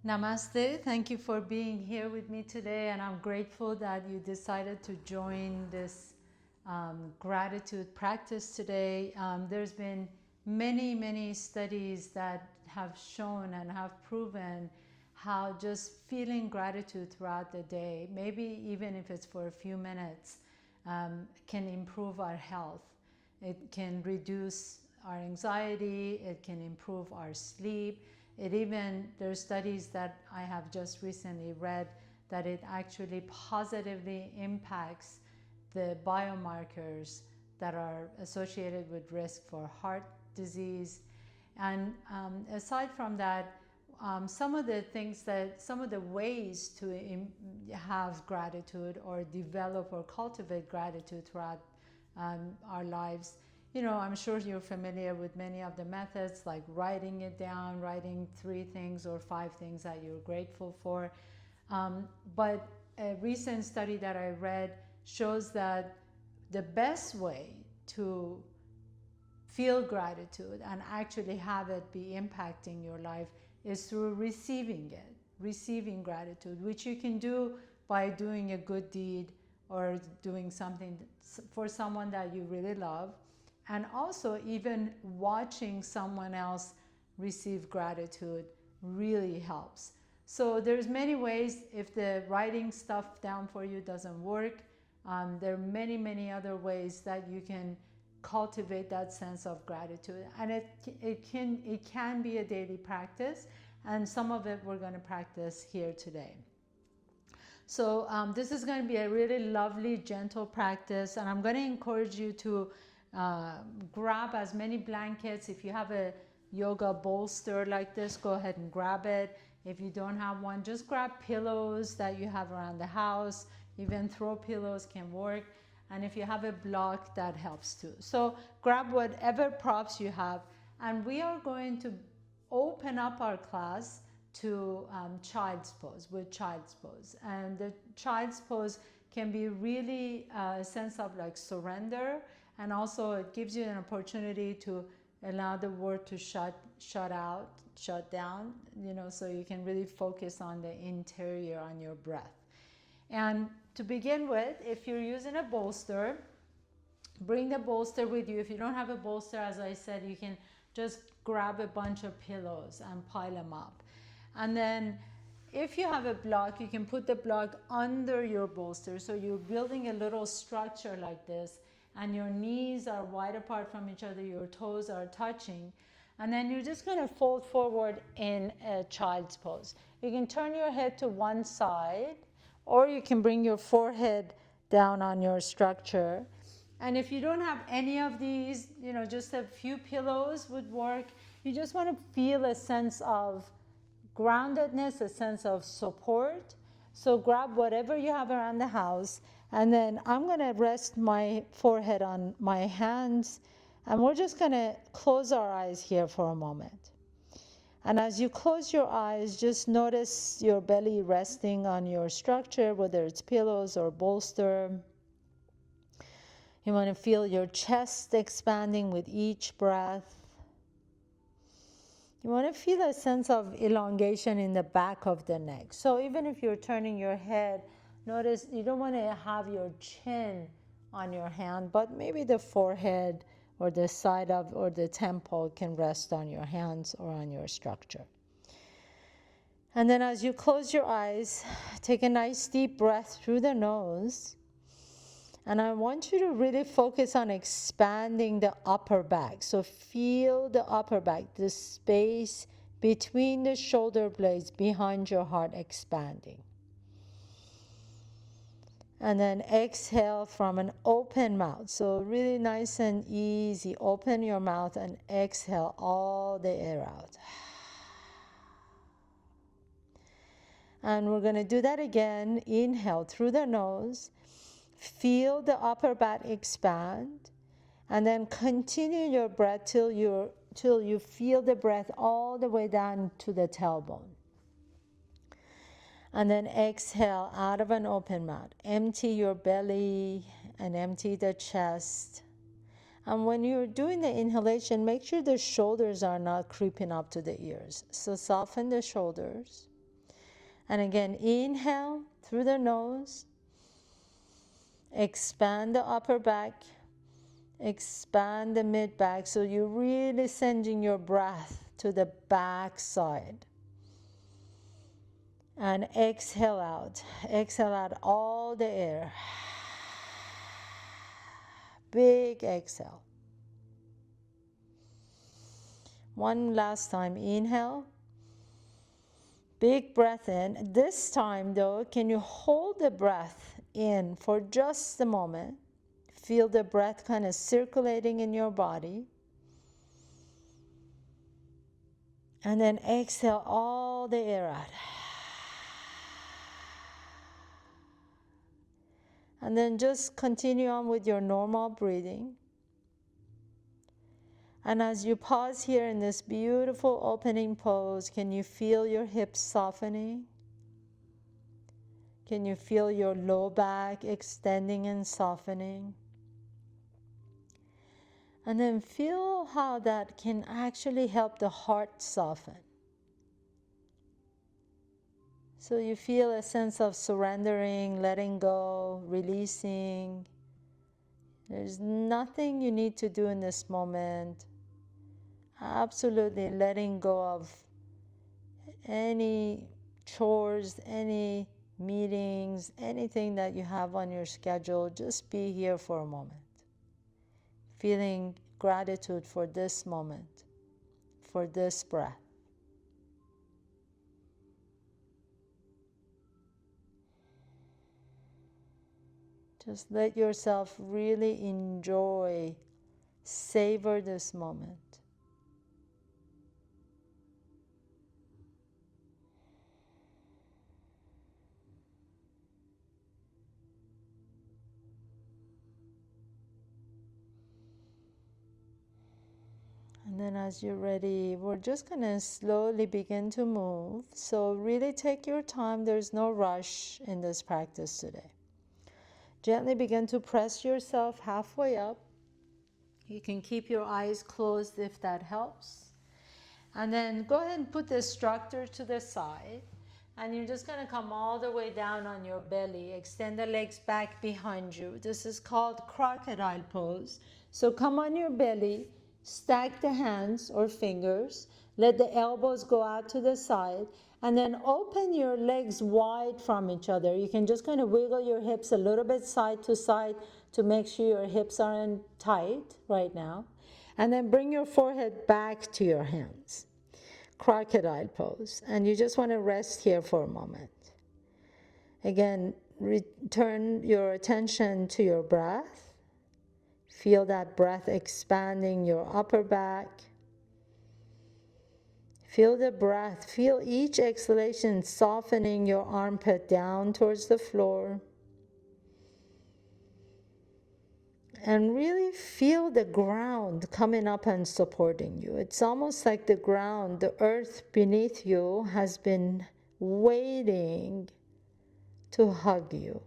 Namaste. Thank you for being here with me today, and I'm grateful that you decided to join this gratitude practice today. There's been many studies that have shown and have proven how just feeling gratitude throughout the day, maybe even if it's for a few minutes, can improve our health. It can reduce our anxiety, it can improve our sleep. There's studies that I have just recently read that it actually positively impacts the biomarkers that are associated with risk for heart disease. And aside from that, some of the ways to have gratitude or develop or cultivate gratitude throughout our lives. I'm sure you're familiar with many of the methods, like writing it down, writing 3 things or 5 things that you're grateful for. But a recent study that I read shows that the best way to feel gratitude and actually have it be impacting your life is through receiving gratitude, which you can do by doing a good deed or doing something for someone that you really love, and also even watching someone else receive gratitude really helps. So there's many ways. If the writing stuff down for you doesn't work, there are many other ways that you can cultivate that sense of gratitude, and it can be a daily practice, and some of it we're going to practice here today. So this is going to be a really lovely, gentle practice, and I'm going to encourage you to grab as many blankets. If you have a yoga bolster like this, go ahead and grab it. If you don't have one, just grab pillows that you have around the house. Even throw pillows can work. And if you have a block, that helps too. So grab whatever props you have, and we are going to open up our class to child's pose, with child's pose. And the child's pose can be really a sense of like surrender, and also it gives you an opportunity to allow the world to shut down, so you can really focus on the interior, on your breath. And to begin with, if you're using a bolster, bring the bolster with you. If you don't have a bolster, as I said, you can just grab a bunch of pillows and pile them up. And then if you have a block, you can put the block under your bolster. So you're building a little structure like this, and your knees are wide apart from each other, your toes are touching. And then you're just going to fold forward in a child's pose. You can turn your head to one side, or you can bring your forehead down on your structure. And if you don't have any of these, just a few pillows would work. You just want to feel a sense of groundedness, a sense of support. So grab whatever you have around the house, and then I'm going to rest my forehead on my hands, and we're just going to close our eyes here for a moment. And as you close your eyes, just notice your belly resting on your structure, whether it's pillows or bolster. You want to feel your chest expanding with each breath. You want to feel a sense of elongation in the back of the neck. So even if you're turning your head, notice you don't want to have your chin on your hand, but maybe the forehead or the side of or the temple can rest on your hands or on your structure. And then as you close your eyes, take a nice deep breath through the nose. And I want you to really focus on expanding the upper back. So feel the upper back, the space between the shoulder blades behind your heart expanding. And then exhale from an open mouth. So really nice and easy. Open your mouth and exhale all the air out. And we're going to do that again. Inhale through the nose. Feel the upper back expand. And then continue your breath till you feel the breath all the way down to the tailbone. And then exhale out of an open mouth. Empty your belly and empty the chest. And when you're doing the inhalation, make sure the shoulders are not creeping up to the ears. So soften the shoulders. And again, inhale through the nose. Expand the upper back. Expand the mid back. So you're really sending your breath to the back side. And exhale out. Exhale out all the air. Big exhale. One last time. Inhale. Big breath in. This time though, can you hold the breath in for just a moment? Feel the breath kind of circulating in your body. And then exhale all the air out. And then just continue on with your normal breathing. And as you pause here in this beautiful opening pose, can you feel your hips softening? Can you feel your low back extending and softening? And then feel how that can actually help the heart soften. So you feel a sense of surrendering, letting go, releasing. There's nothing you need to do in this moment. Absolutely letting go of any chores, any meetings, anything that you have on your schedule. Just be here for a moment. Feeling gratitude for this moment, for this breath. Just let yourself really enjoy, savor this moment. And then as you're ready, we're just going to slowly begin to move. So really take your time. There's no rush in this practice today. Gently begin to press yourself halfway up. You can keep your eyes closed if that helps. And then go ahead and put the instructor to the side. And you're just going to come all the way down on your belly. Extend the legs back behind you. This is called crocodile pose. So come on your belly. Stack the hands or fingers. Let the elbows go out to the side. And then open your legs wide from each other. You can just kind of wiggle your hips a little bit side to side to make sure your hips aren't tight right now. And then bring your forehead back to your hands. Crocodile pose. And you just want to rest here for a moment. Again, return your attention to your breath. Feel that breath expanding your upper back. Feel the breath. Feel each exhalation softening your armpit down towards the floor. And really feel the ground coming up and supporting you. It's almost like the ground, the earth beneath you has been waiting to hug you.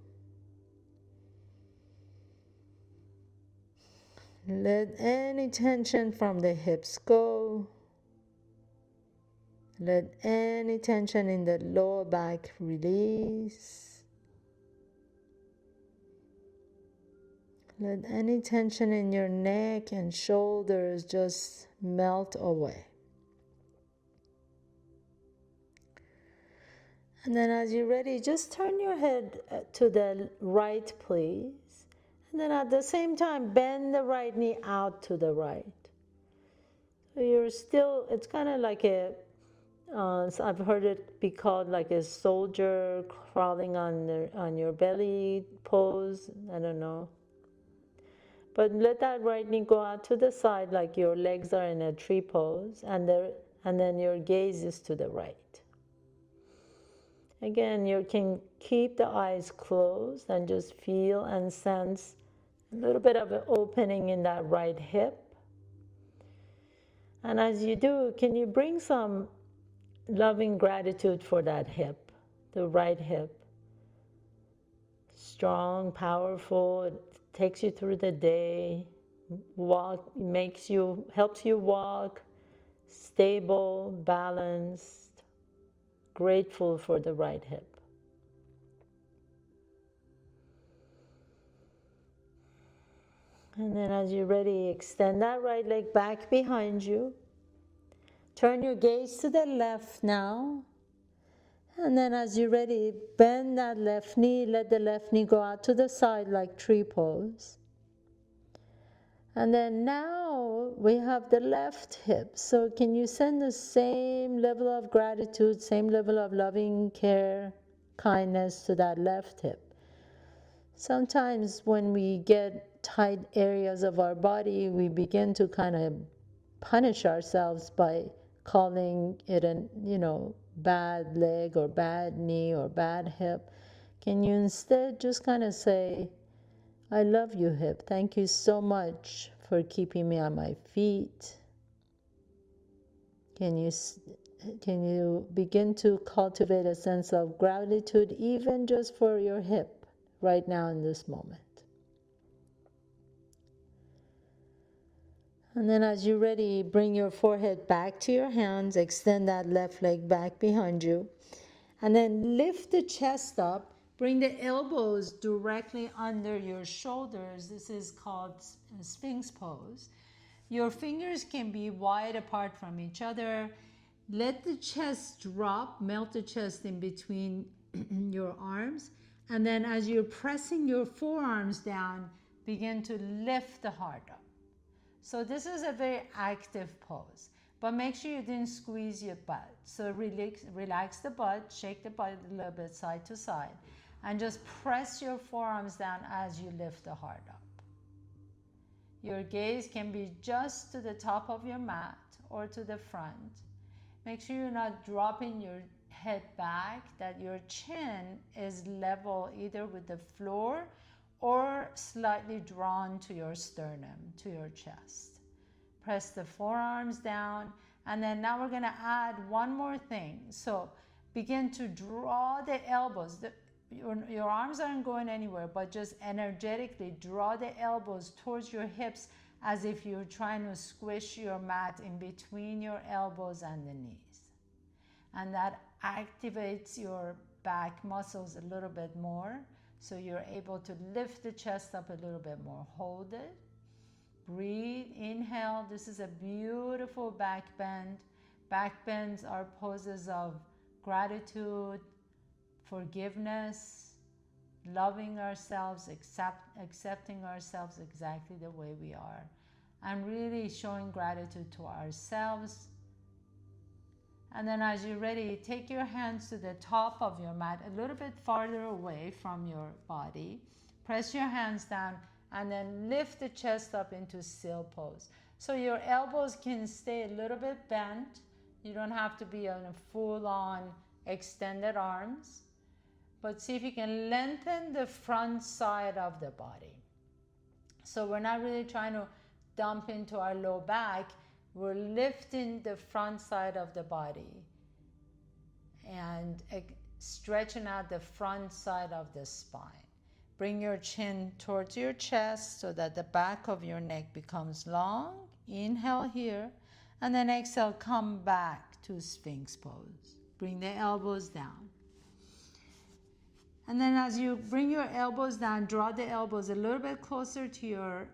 Let any tension from the hips go. Let any tension in the lower back release. Let any tension in your neck and shoulders just melt away. And then as you're ready, just turn your head to the right, please. And then at the same time, bend the right knee out to the right. So you're still, it's kind of like so I've heard it be called like a soldier crawling on your belly pose. I don't know. But let that right knee go out to the side like your legs are in a tree pose, and then your gaze is to the right. Again, you can keep the eyes closed and just feel and sense a little bit of an opening in that right hip. And as you do, can you bring some loving gratitude for that hip, the right hip? Strong, powerful, it takes you through the day, helps you walk, stable, balanced. grateful for the right hip. And then as you're ready, extend that right leg back behind you. Turn your gaze to the left now. And then as you're ready, bend that left knee, let the left knee go out to the side like tree pose. And then now we have the left hip. So can you send the same level of gratitude, same level of loving care, kindness to that left hip? Sometimes when we get tight areas of our body, we begin to kind of punish ourselves by calling it an, bad leg or bad knee or bad hip. Can you instead just kind of say, I love you, hip. Thank you so much for keeping me on my feet. Can you begin to cultivate a sense of gratitude even just for your hip right now in this moment? And then as you're ready, bring your forehead back to your hands, extend that left leg back behind you, and then lift the chest up. Bring the elbows directly under your shoulders. This is called Sphinx pose. Your fingers can be wide apart from each other. Let the chest drop, melt the chest in between your arms. And then as you're pressing your forearms down, begin to lift the heart up. So this is a very active pose, but make sure you didn't squeeze your butt. So relax the butt, shake the butt a little bit side to side, and just press your forearms down as you lift the heart up. Your gaze can be just to the top of your mat or to the front. Make sure you're not dropping your head back, that your chin is level either with the floor or slightly drawn to your sternum, to your chest. Press the forearms down, and then now we're gonna add one more thing. So begin to draw the elbows. Your arms aren't going anywhere, but just energetically draw the elbows towards your hips as if you're trying to squish your mat in between your elbows and the knees. And that activates your back muscles a little bit more, so you're able to lift the chest up a little bit more. Hold it. Breathe. Inhale. This is a beautiful back bend. Back bends are poses of gratitude, forgiveness, loving ourselves, accepting ourselves exactly the way we are, and really showing gratitude to ourselves. And then as you're ready, take your hands to the top of your mat, a little bit farther away from your body. Press your hands down and then lift the chest up into seal pose. So your elbows can stay a little bit bent. You don't have to be on a full-on extended arms, but see if you can lengthen the front side of the body. So we're not really trying to dump into our low back. We're lifting the front side of the body and stretching out the front side of the spine. Bring your chin towards your chest so that the back of your neck becomes long. Inhale here, and then exhale, come back to Sphinx pose. Bring the elbows down. And then as you bring your elbows down, draw the elbows a little bit closer to your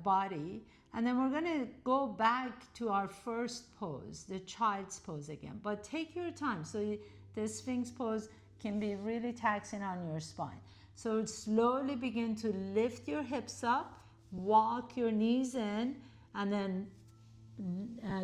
body. And then we're gonna go back to our first pose, the child's pose again. But take your time. So the Sphinx pose can be really taxing on your spine. So slowly begin to lift your hips up, walk your knees in, and then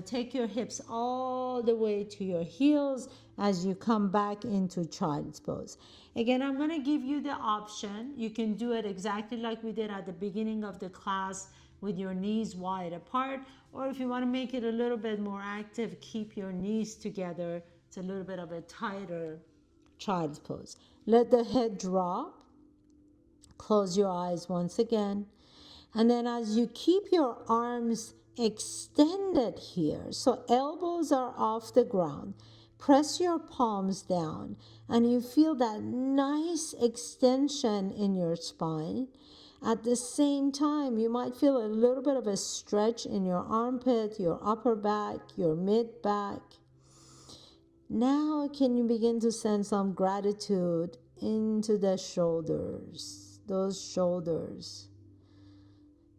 take your hips all the way to your heels as you come back into child's pose. Again, I'm going to give you the option. You can do it exactly like we did at the beginning of the class with your knees wide apart, or if you want to make it a little bit more active, keep your knees together. It's a little bit of a tighter child's pose. Let the head drop. Close your eyes once again. And then as you keep your arms extended here, so elbows are off the ground, press your palms down and you feel that nice extension in your spine. At the same time, you might feel a little bit of a stretch in your armpit, your upper back, your mid back. Now, can you begin to send some gratitude into the shoulders? Those shoulders.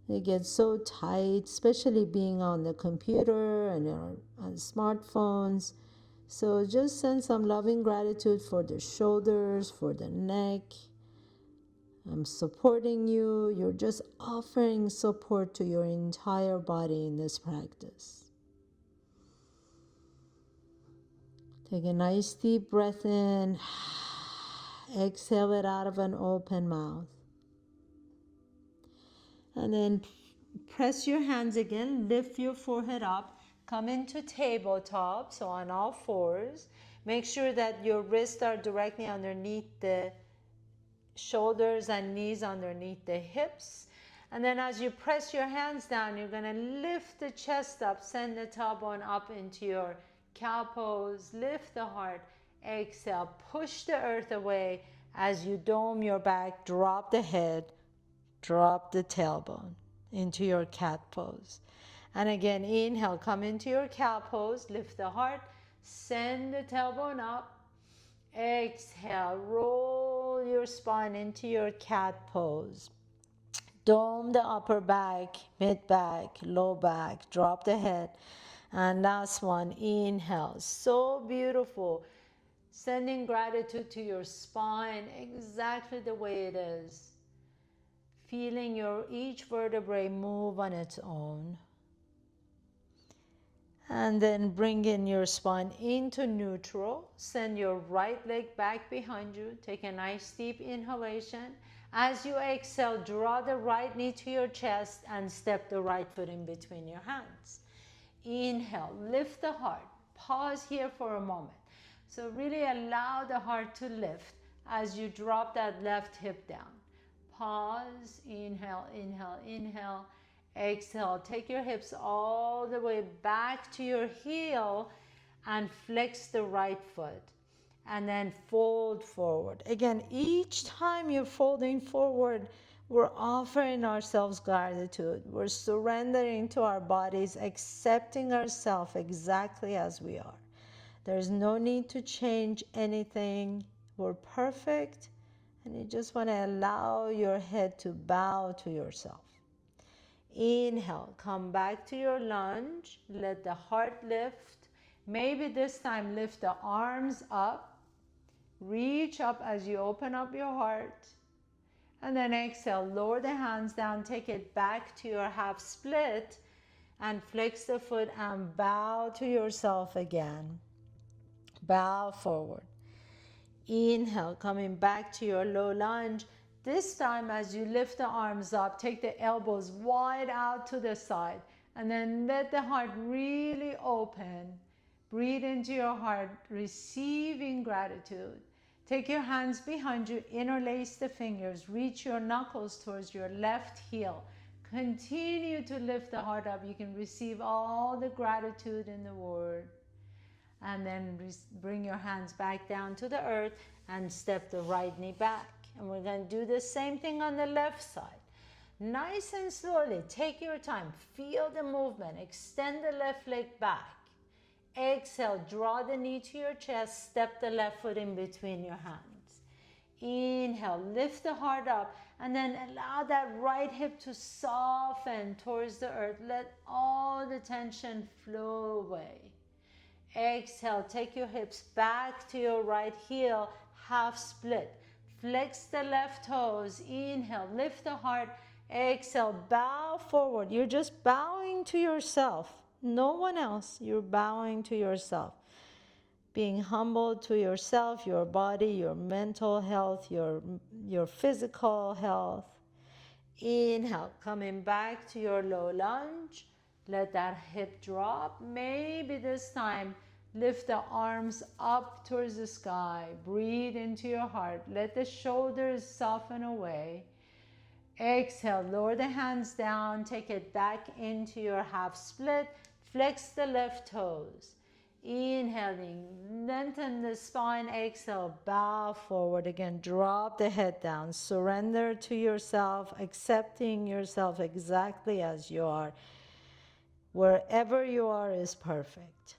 They get so tight, especially being on the computer and on smartphones. So just send some loving gratitude for the shoulders, for the neck. I'm supporting you. You're just offering support to your entire body in this practice. Take a nice deep breath in. Exhale it out of an open mouth. And then press your hands again. Lift your forehead up. Come into tabletop, so on all fours. Make sure that your wrists are directly underneath the shoulders and knees underneath the hips. And then as you press your hands down, you're going to lift the chest up, send the tailbone up into your cow pose, lift the heart, exhale, push the earth away as you dome your back, drop the head, drop the tailbone into your cat pose. And again, inhale, come into your cow pose, lift the heart, send the tailbone up, exhale, roll your spine into your cat pose. Dome the upper back, mid back, low back, drop the head. And last one, inhale. So beautiful. Sending gratitude to your spine exactly the way it is. Feeling your each vertebrae move on its own. And then bring in your spine into neutral. Send your right leg back behind you. Take a nice deep inhalation. As you exhale, draw the right knee to your chest and step the right foot in between your hands. Inhale, lift the heart. Pause here for a moment. So really allow the heart to lift as you drop that left hip down. Pause, inhale, inhale, inhale. Exhale, take your hips all the way back to your heel and flex the right foot. And then fold forward. Again, each time you're folding forward, we're offering ourselves gratitude. We're surrendering to our bodies, accepting ourselves exactly as we are. There's no need to change anything. We're perfect. And you just want to allow your head to bow to yourself. Inhale, come back to your lunge. Let the heart lift. Maybe this time lift the arms up. Reach up as you open up your heart. And then exhale, lower the hands down. Take it back to your half split. And flex the foot and bow to yourself again. Bow forward. Inhale, coming back to your low lunge. This time as you lift the arms up, take the elbows wide out to the side and then let the heart really open. Breathe into your heart, receiving gratitude. Take your hands behind you, interlace the fingers, reach your knuckles towards your left heel. Continue to lift the heart up. You can receive all the gratitude in the world. And then bring your hands back down to the earth and step the right knee back. And we're going to do the same thing on the left side. Nice and slowly, take your time. Feel the movement. Extend the left leg back. Exhale, draw the knee to your chest. Step the left foot in between your hands. Inhale, lift the heart up. And then allow that right hip to soften towards the earth. Let all the tension flow away. Exhale, take your hips back to your right heel, half split. Flex the left toes. Inhale, lift the heart. Exhale, bow forward. You're just bowing to yourself. No one else. You're bowing to yourself. Being humble to yourself, your body, your mental health, your physical health. Inhale, coming back to your low lunge. Let that hip drop. Maybe this time lift the arms up towards the sky. Breathe into your heart. Let the shoulders soften away. Exhale, lower the hands down. Take it back into your half split. Flex the left toes. Inhaling, lengthen the spine. Exhale, bow forward again. Drop the head down. Surrender to yourself, accepting yourself exactly as you are. Wherever you are is perfect.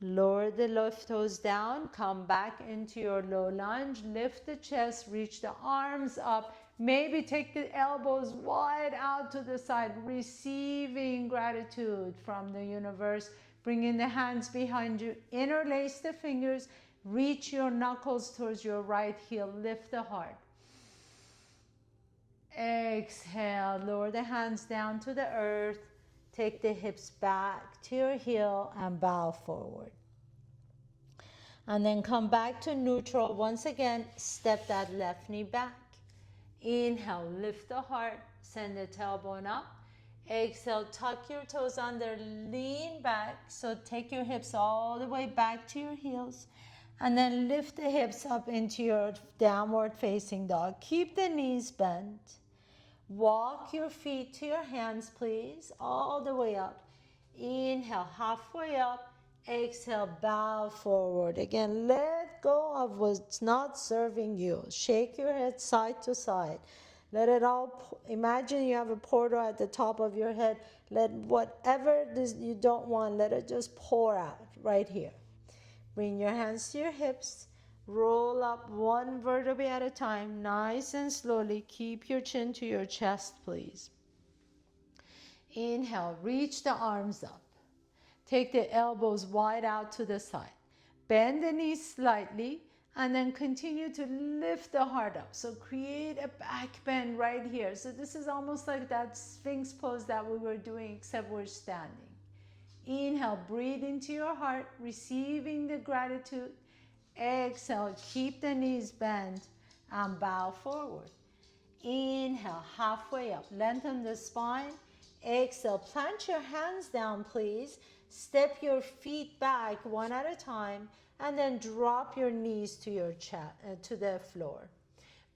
Lower the left toes down, come back into your low lunge, lift the chest, reach the arms up. Maybe take the elbows wide out to the side, receiving gratitude from the universe. Bringing the hands behind you, interlace the fingers, reach your knuckles towards your right heel, lift the heart. Exhale, lower the hands down to the earth. Take the hips back to your heel and bow forward. And then come back to neutral. Once again, step that left knee back. Inhale, lift the heart, send the tailbone up. Exhale, tuck your toes under, lean back. So take your hips all the way back to your heels. And then lift the hips up into your downward facing dog. Keep the knees bent. Walk your feet to your hands, please, all the way up. Inhale, halfway up. Exhale, bow forward. Again, let go of what's not serving you. Shake your head side to side. Let it all, imagine you have a portal at the top of your head. Let whatever this you don't want, let it just pour out right here. Bring your hands to your hips. Roll up one vertebrae at a time, nice and slowly. Keep your chin to your chest, please. Inhale, reach the arms up. Take the elbows wide out to the side. Bend the knees slightly and then continue to lift the heart up. So create a back bend right here. So this is almost like that Sphinx pose that we were doing, except we're standing. Inhale, breathe into your heart, receiving the gratitude. Exhale, keep the knees bent and bow forward. Inhale, halfway up, lengthen the spine. Exhale, plant your hands down, please. Step your feet back one at a time, and then drop your knees to your to the floor.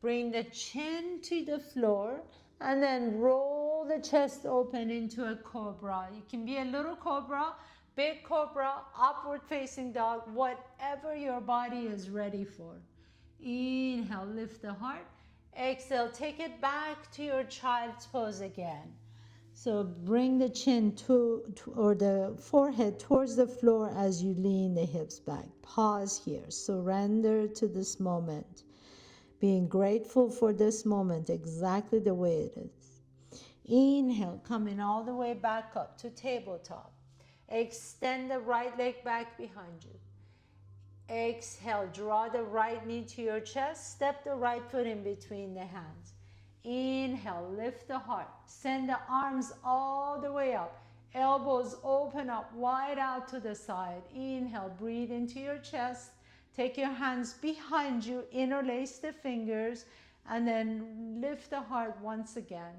Bring the chin to the floor, and then roll the chest open into a cobra. You can be a little cobra, big cobra, upward facing dog, whatever your body is ready for. Inhale, lift the heart. Exhale, take it back to your child's pose again. So bring the chin or the forehead towards the floor as you lean the hips back. Pause here. Surrender to this moment. Being grateful for this moment exactly the way it is. Inhale, coming all the way back up to tabletop. Extend the right leg back behind you. Exhale, draw the right knee to your chest. Step the right foot in between the hands. Inhale, lift the heart. Send the arms all the way up. Elbows open up, wide out to the side. Inhale, breathe into your chest. Take your hands behind you, interlace the fingers, and then lift the heart once again.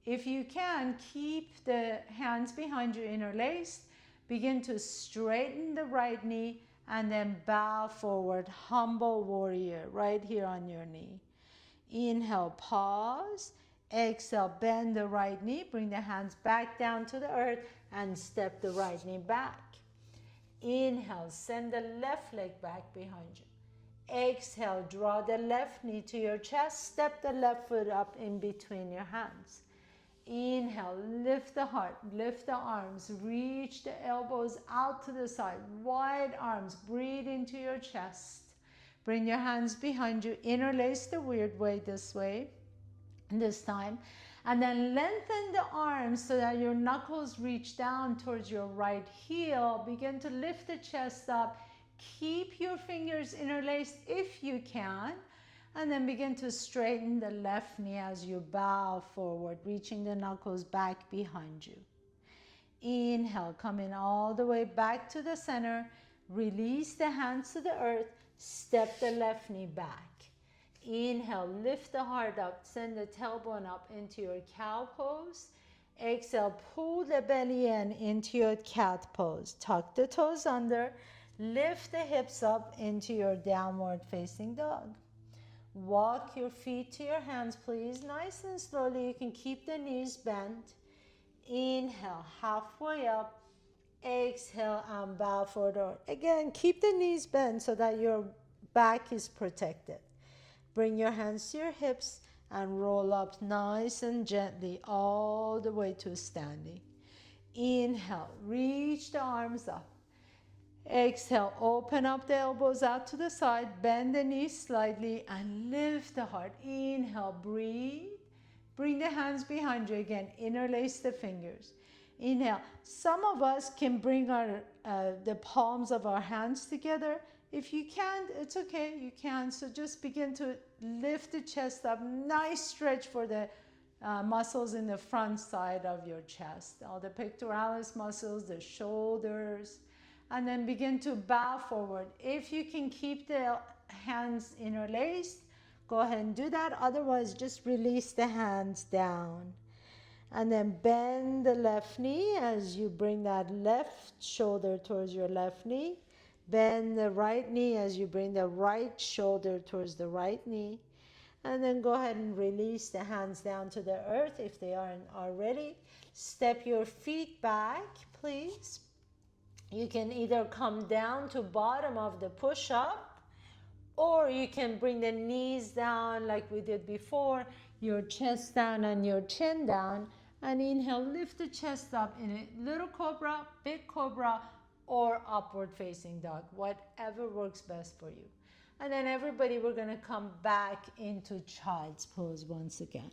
If you can, keep the hands behind you interlaced. Begin to straighten the right knee and then bow forward, humble warrior, right here on your knee. Inhale, pause. Exhale, bend the right knee. Bring the hands back down to the earth and step the right knee back. Inhale, send the left leg back behind you. Exhale, draw the left knee to your chest. Step the left foot up in between your hands. Inhale, lift the heart, lift the arms, reach the elbows out to the side, wide arms, breathe into your chest. Bring your hands behind you, interlace the weird way this time, and then lengthen the arms so that your knuckles reach down towards your right heel. Begin to lift the chest up. Keep your fingers interlaced if you can. And then begin to straighten the left knee as you bow forward, reaching the knuckles back behind you. Inhale, coming all the way back to the center. Release the hands to the earth. Step the left knee back. Inhale, lift the heart up. Send the tailbone up into your cow pose. Exhale, pull the belly in into your cat pose. Tuck the toes under. Lift the hips up into your downward facing dog. Walk your feet to your hands, please. Nice and slowly. You can keep the knees bent. Inhale, halfway up. Exhale and bow forward. Again, keep the knees bent so that your back is protected. Bring your hands to your hips and roll up nice and gently all the way to standing. Inhale, reach the arms up. Exhale, open up the elbows out to the side, bend the knees slightly, and lift the heart. Inhale, breathe. Bring the hands behind you again. Interlace the fingers. Inhale. Some of us can bring the palms of our hands together. If you can't, it's okay. You can. So just begin to lift the chest up. Nice stretch for the muscles in the front side of your chest. All the pectoralis muscles, the shoulders. And then begin to bow forward. If you can keep the hands interlaced, go ahead and do that. Otherwise, just release the hands down. And then bend the left knee as you bring that left shoulder towards your left knee. Bend the right knee as you bring the right shoulder towards the right knee. And then go ahead and release the hands down to the earth if they aren't already. Step your feet back, please. You can either come down to bottom of the push-up, or you can bring the knees down like we did before, your chest down and your chin down, and inhale, lift the chest up in a little cobra, big cobra, or upward facing dog, whatever works best for you. And then everybody, we're gonna come back into child's pose once again.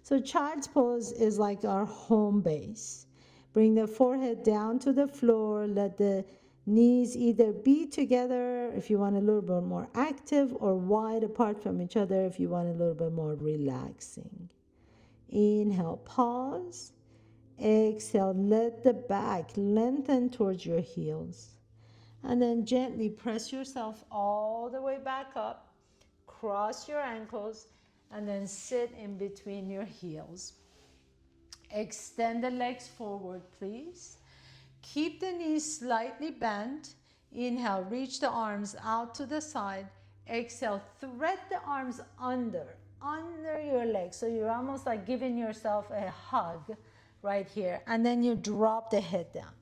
So child's pose is like our home base. Bring the forehead down to the floor. Let the knees either be together if you want a little bit more active, or wide apart from each other if you want a little bit more relaxing. Inhale, pause. Exhale, let the back lengthen towards your heels. And then gently press yourself all the way back up. Cross your ankles and then sit in between your heels. Extend the legs forward, please. Keep the knees slightly bent. Inhale, reach the arms out to the side. Exhale, thread the arms under your legs. So you're almost like giving yourself a hug right here. And then you drop the head down.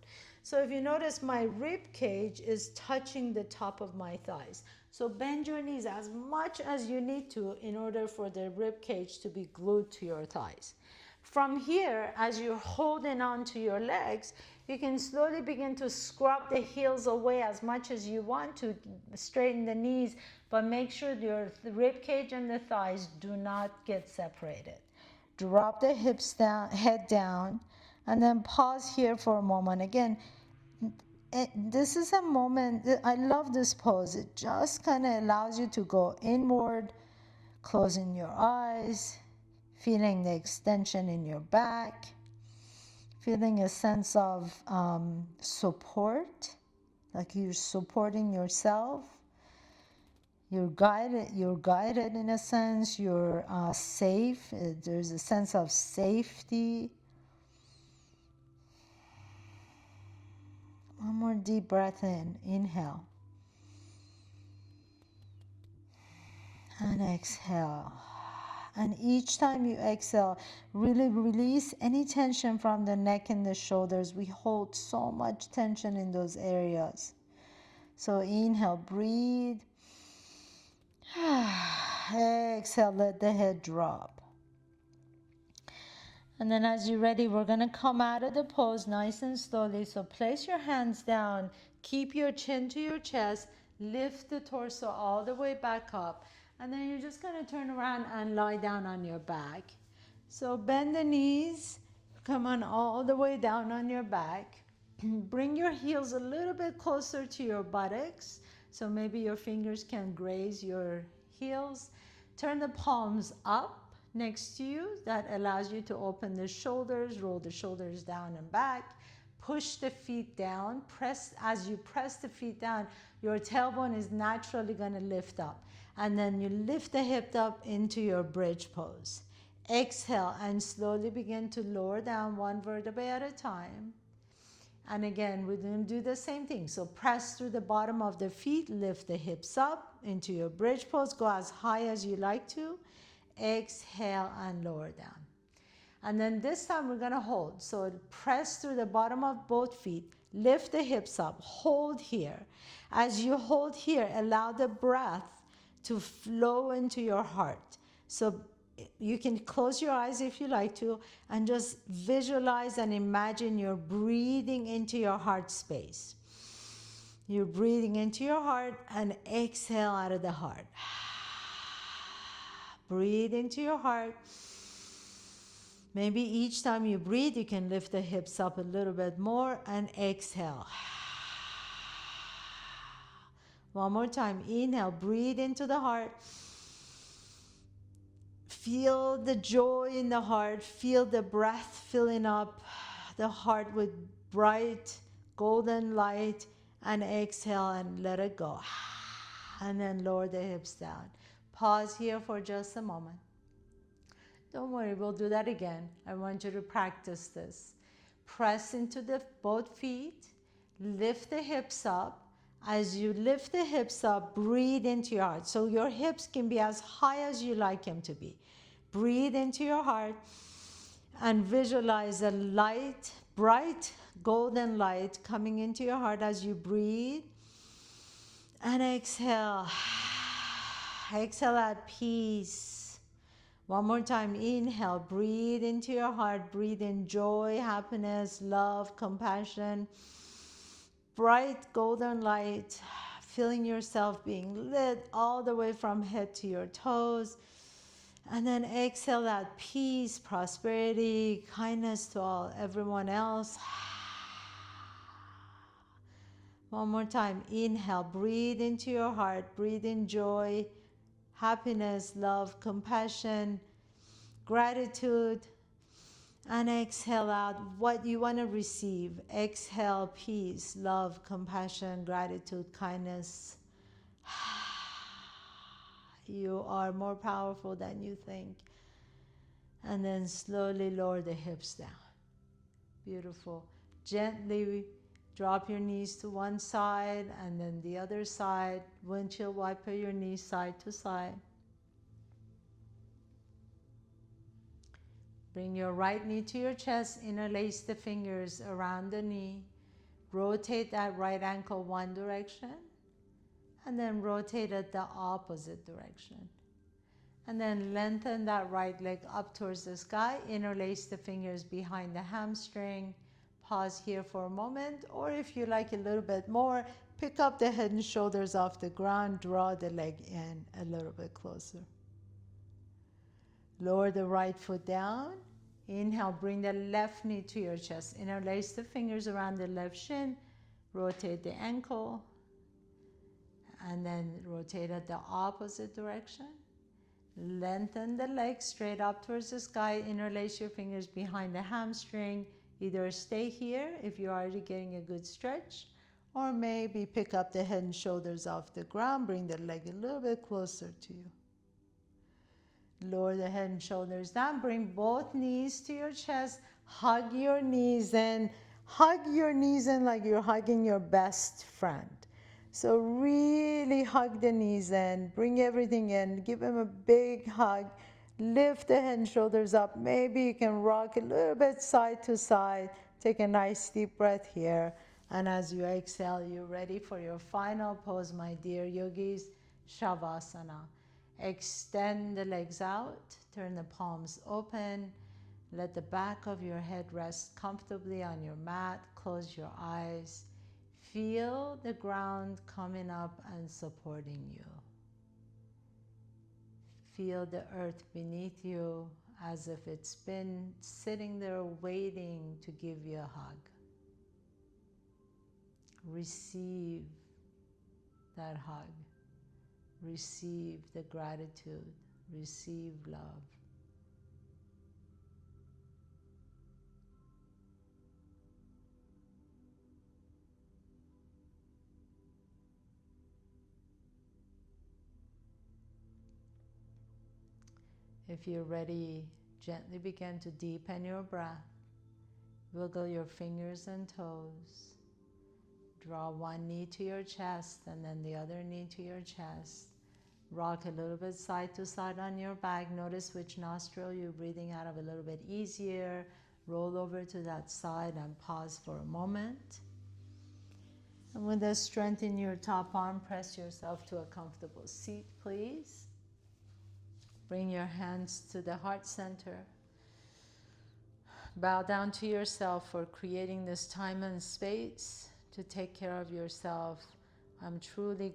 So if you notice, my rib cage is touching the top of my thighs. So bend your knees as much as you need to in order for the rib cage to be glued to your thighs. From here, as you're holding on to your legs, you can slowly begin to scrub the heels away as much as you want to, straighten the knees, but make sure your rib cage and the thighs do not get separated. Drop the hips down, head down, and then pause here for a moment. Again, this is a moment, I love this pose. It just kind of allows you to go inward, closing your eyes, feeling the extension in your back, feeling a sense of support, like you're supporting yourself. You're guided in a sense. You're safe. There's a sense of safety. One more deep breath in. Inhale. And exhale. And each time you exhale, really release any tension from the neck and the shoulders. We hold so much tension in those areas. So inhale, breathe. Exhale, let the head drop. And then as you're ready, we're going to come out of the pose nice and slowly. So place your hands down, keep your chin to your chest, lift the torso all the way back up. And then you're just going to turn around and lie down on your back. So bend the knees, come on all the way down on your back. Bring your heels a little bit closer to your buttocks. So maybe your fingers can graze your heels. Turn the palms up next to you. That allows you to open the shoulders, roll the shoulders down and back. Push the feet down. As you press the feet down, your tailbone is naturally going to lift up. And then you lift the hip up into your bridge pose. Exhale and slowly begin to lower down one vertebrae at a time. And again, we're going to do the same thing. So press through the bottom of the feet, lift the hips up into your bridge pose. Go as high as you like to. Exhale and lower down. And then this time we're going to hold. So press through the bottom of both feet, lift the hips up, hold here. As you hold here, allow the breath to flow into your heart. So you can close your eyes if you like to, and just visualize and imagine you're breathing into your heart space. You're breathing into your heart and exhale out of the heart. Breathe into your heart. Maybe each time you breathe, you can lift the hips up a little bit more and exhale. One more time. Inhale, breathe into the heart. Feel the joy in the heart. Feel the breath filling up the heart with bright golden light. And exhale and let it go. And then lower the hips down. Pause here for just a moment. Don't worry, we'll do that again. I want you to practice this. Press into the both feet. Lift the hips up. As you lift the hips up, breathe into your heart. So your hips can be as high as you like them to be. Breathe into your heart and visualize a light, bright, golden light coming into your heart as you breathe. And exhale. Exhale at peace. One more time. Inhale. Breathe into your heart. Breathe in joy, happiness, love, compassion. Bright golden light. Feeling yourself being lit all the way from head to your toes. And then exhale that peace, prosperity, kindness to everyone else. One more time. Inhale. Breathe into your heart. Breathe in joy, happiness, love, compassion, gratitude. And exhale out what you want to receive. Exhale peace, love, compassion, gratitude, kindness. You are more powerful than you think. And then slowly lower the hips down. Beautiful. Gently drop your knees to one side and then the other side. Windshield wiper your knees side to side. Bring your right knee to your chest. Interlace the fingers around the knee. Rotate that right ankle one direction. And then rotate it the opposite direction. And then lengthen that right leg up towards the sky. Interlace the fingers behind the hamstring. Pause here for a moment. Or if you like a little bit more, pick up the head and shoulders off the ground. Draw the leg in a little bit closer. Lower the right foot down. Inhale, bring the left knee to your chest. Interlace the fingers around the left shin. Rotate the ankle. And then rotate it the opposite direction. Lengthen the leg straight up towards the sky. Interlace your fingers behind the hamstring. Either stay here if you're already getting a good stretch, or maybe pick up the head and shoulders off the ground. Bring the leg a little bit closer to you. Lower the head and shoulders down. Bring both knees to your chest. Hug your knees in. Hug your knees in like you're hugging your best friend. So really hug the knees in. Bring everything in. Give them a big hug. Lift the head and shoulders up. Maybe you can rock a little bit side to side. Take a nice deep breath here. And as you exhale, you're ready for your final pose, my dear yogis, Shavasana. Extend the legs out, turn the palms open, let the back of your head rest comfortably on your mat, close your eyes, feel the ground coming up and supporting you. Feel the earth beneath you as if it's been sitting there waiting to give you a hug. Receive that hug. Receive the gratitude, receive love. If you're ready, gently begin to deepen your breath. Wiggle your fingers and toes. Draw one knee to your chest and then the other knee to your chest. Rock a little bit side to side on your back. Notice which nostril you're breathing out of a little bit easier. Roll over to that side and pause for a moment. And with the strength in your top arm, press yourself to a comfortable seat, please. Bring your hands to the heart center. Bow down to yourself for creating this time and space to take care of yourself I'm truly